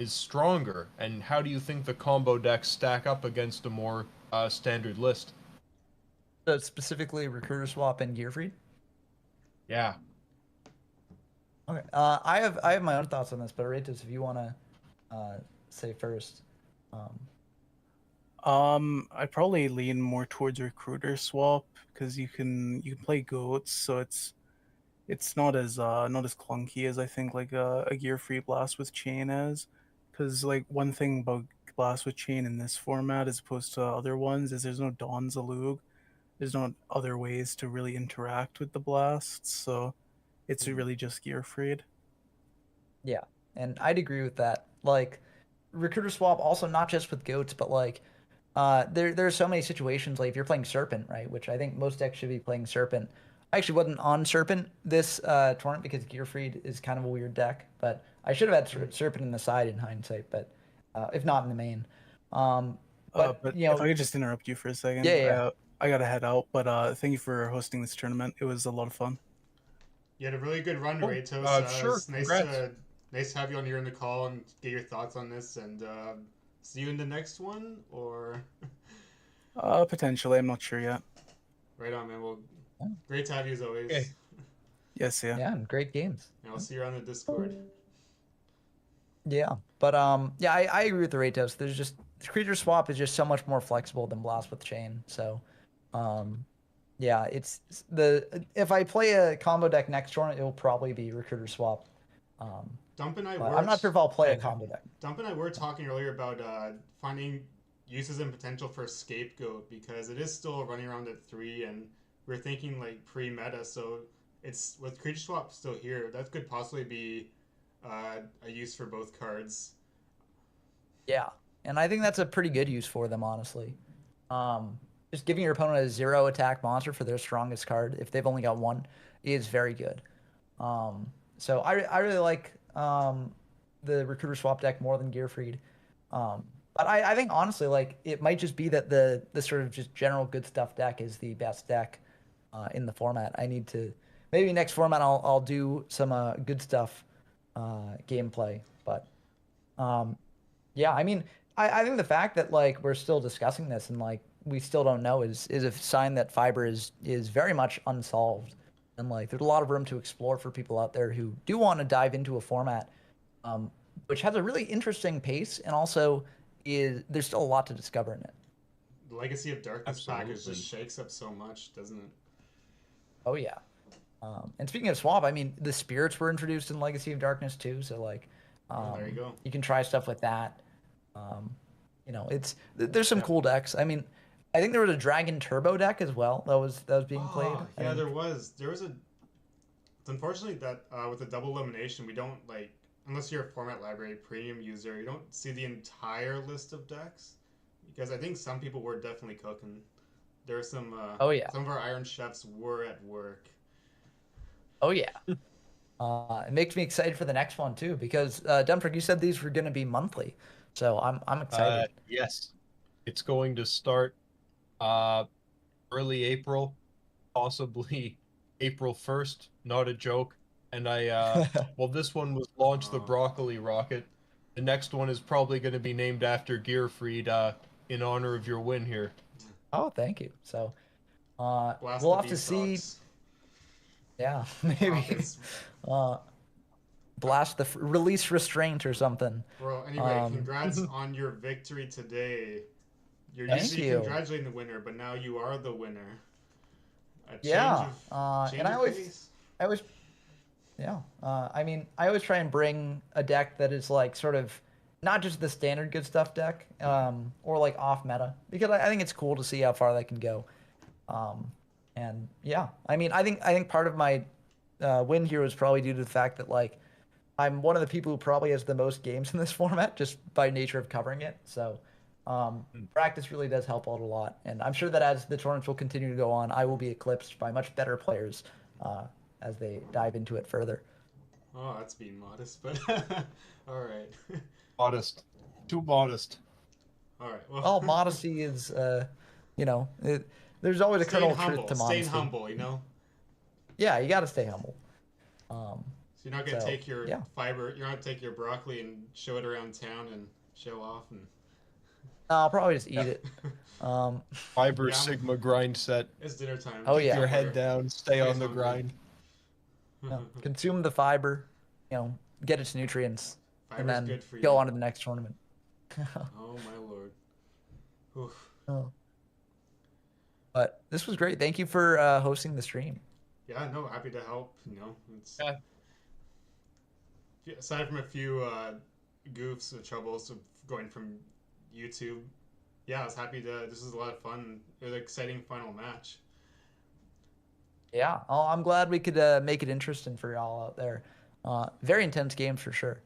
stronger, and how do you think the combo decks stack up against a more standard list? So specifically Recruiter Swap and Gearfried. Yeah. Okay. I have my own thoughts on this, but Aretos, if you want to say first. I'd probably lean more towards Recruiter Swap because you can play goats, so it's not as clunky as I think like a Gear-free Blast with Chain is. Because like one thing about Blast with Chain in this format as opposed to other ones is there's no Dawn Zalug. There's no other ways to really interact with the blasts, so it's really just Gear-freed. Yeah, and I'd agree with that. Like Recruiter Swap, also not just with goats, but like there's so many situations like if you're playing Serpent, right? Which I think most decks should be playing Serpent. I actually wasn't on Serpent this tournament because Gearfried is kind of a weird deck, but I should have had Serpent in the side in hindsight, but if not in the main. But if I could just interrupt you for a second. Yeah. I gotta head out, but thank you for hosting this tournament. It was a lot of fun. You had a really good run, Aretos. Sure. It's nice to have you on here in the call and get your thoughts on this, and see you in the next one, or Potentially, I'm not sure yet. right on, man. Well, great to have you as always. Okay. Yes, yeah. Yeah, and great games. And I'll see you on the Discord. Yeah, but yeah, I agree with the Aretos. There's just Creature Swap is just so much more flexible than Blast with Chain. So, yeah, it's if I play a combo deck next tournament, it will probably be Recruiter Swap. Dump and I'm not sure if I'll play a combo deck. Dump and I were talking earlier about finding uses and potential for Scapegoat because it is still running around at 3, and we're thinking like pre-meta. So it's with Creature Swap still here, that could possibly be a use for both cards. Yeah, and I think that's a pretty good use for them, honestly. Just giving your opponent a 0 attack monster for their strongest card, if they've only got 1, is very good. So I really like the Recruiter Swap deck more than Gearfried. But I think honestly, like it might just be that the sort of just general good stuff deck is the best deck in the format. I need to maybe next format I'll do some good stuff gameplay. But yeah, I mean I think the fact that like we're still discussing this and like we still don't know is a sign that Fiber is very much unsolved. And like there's a lot of room to explore for people out there who do want to dive into a format which has a really interesting pace and also there's still a lot to discover in it. The Legacy of Darkness package just shakes up so much, doesn't it? Oh yeah. And speaking of swap, I mean the spirits were introduced in Legacy of Darkness too, so like there you go. You can try stuff with that. There's some cool decks. I mean, I think there was a Dragon Turbo deck as well that was being played. Yeah, there was. It's unfortunately that with the double elimination, we don't like unless you're a Format Library Premium user, you don't see the entire list of decks. Because I think some people were definitely cooking. There were some, Oh yeah. some of our Iron Chefs were at work. Oh yeah. It makes me excited for the next one too, because Dumptrick, you said these were going to be monthly, so I'm excited. Yes, it's going to start early April, possibly April 1st. Not a joke. And well, this one was launched the Broccoli Rocket. The next one is probably going to be named after Gearfried in honor of your win here. Oh, thank you. So, Blast we'll the have to see. bsocks. Yeah, maybe Rockets. blast the release restraint or something. Well, anyway, congrats on your victory today. You're Thank usually you. congratulating the winner, but now you are the winner. A change Yeah, of, change and of pace. I always, yeah. I mean, I always try and bring a deck that is like sort of not just the standard good stuff deck, or like off meta, because I think it's cool to see how far that can go. And yeah, I mean, I think part of my win here was probably due to the fact that like I'm one of the people who probably has the most games in this format just by nature of covering it. So practice really does help out a lot, and I'm sure that as the tournaments will continue to go on, I will be eclipsed by much better players as they dive into it further. Oh, that's being modest, but all right. Modest. Too modest. All right. Well, Well, modesty is, there's always a kernel of truth to modesty. Staying humble, you know. Yeah, you got to stay humble. So you're not gonna take your yeah. fiber. You're not gonna take your broccoli and show it around town and show off and. I'll probably just eat it. Fiber Yeah. Sigma grind set. It's dinner time. Oh, Keep yeah. Your head down. Stay on the hungry. grind. Consume the fiber, get its nutrients, Fiber's and then good for go you. on to the next tournament. Oh my lord. Oof. Oh. But this was great. Thank you for hosting the stream. Yeah, no, happy to help. You know, it's Yeah. aside from a few goofs and troubles of going from YouTube. Yeah, I was happy to. This was a lot of fun. It was an exciting final match. Yeah, I'm glad we could make it interesting for y'all out there. Very intense games for sure.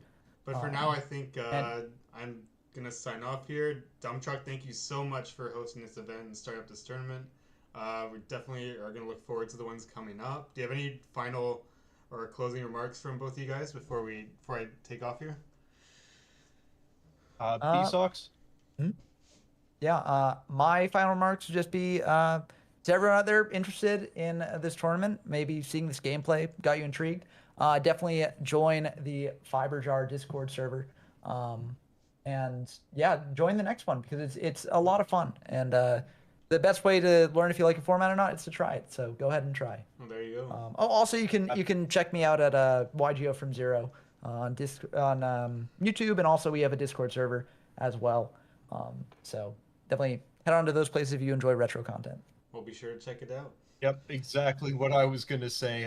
But for now, I think I'm gonna sign off here. Dump Truck, thank you so much for hosting this event and starting up this tournament. We definitely are gonna look forward to the ones coming up. Do you have any final or closing remarks from both of you guys before I take off here? bsocks? Yeah, my final remarks would just be to everyone out there interested in this tournament, maybe seeing this gameplay got you intrigued, definitely join the Fiber Jar Discord server. And yeah, join the next one because it's a lot of fun. And the best way to learn if you like a format or not is to try it. So go ahead and try. Oh, there you go. Also, you can check me out at YGO from Zero on YouTube, and also we have a Discord server as well. So definitely head on to those places if you enjoy retro content. We'll be sure to check it out. Yep, exactly what I was going to say.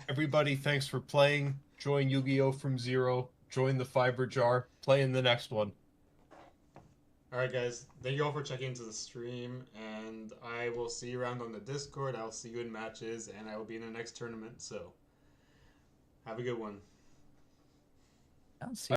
Everybody, thanks for playing. Join Yu-Gi-Oh! From Zero. Join the Fiber Jar. Play in the next one. All right, guys. Thank you all for checking into the stream, and I will see you around on the Discord. I'll see you in matches, and I will be in the next tournament. So have a good one. I'll see